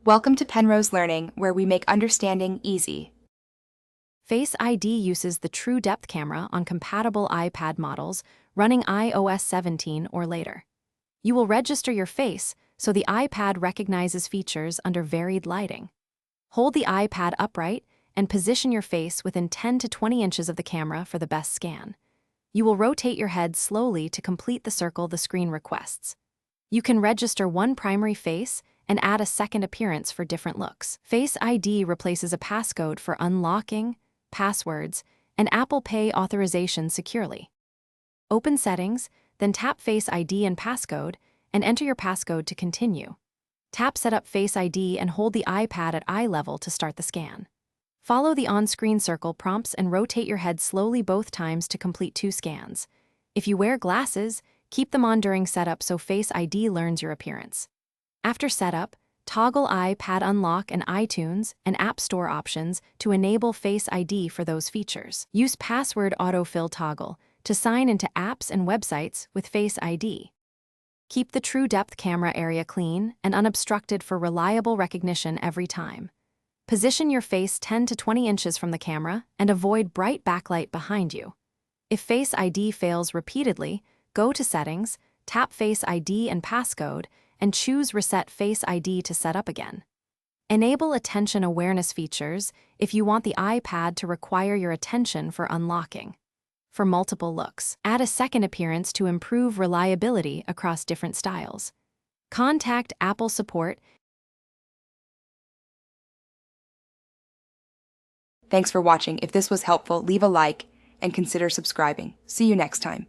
Welcome to Penrose Learning, where we make understanding easy. Face ID uses the True Depth camera on compatible iPad models running iOS 17 or later. You will register your face so the iPad recognizes features under varied lighting. Hold the iPad upright and position your face within 10 to 20 inches of the camera for the best scan. You will rotate your head slowly to complete the circle the screen requests. You can register one primary face and add a second appearance for different looks. Face ID replaces a passcode for unlocking, passwords, and Apple Pay authorization securely. Open Settings, then tap Face ID and Passcode, and enter your passcode to continue. Tap Set up Face ID and hold the iPad at eye level to start the scan. Follow the on-screen circle prompts and rotate your head slowly both times to complete 2 scans. If you wear glasses, keep them on during setup so Face ID learns your appearance. After setup, toggle iPad Unlock and iTunes and App Store options to enable Face ID for those features. Use Password Autofill toggle to sign into apps and websites with Face ID. Keep the True Depth camera area clean and unobstructed for reliable recognition every time. Position your face 10 to 20 inches from the camera and avoid bright backlight behind you. If Face ID fails repeatedly, go to Settings, tap Face ID and Passcode, and choose Reset Face ID to set up again. Enable attention awareness features if you want the iPad to require your attention for unlocking. For multiple looks, add a second appearance to improve reliability across different styles. Contact Apple support. Thanks for watching. If this was helpful, leave a like and consider subscribing. See you next time.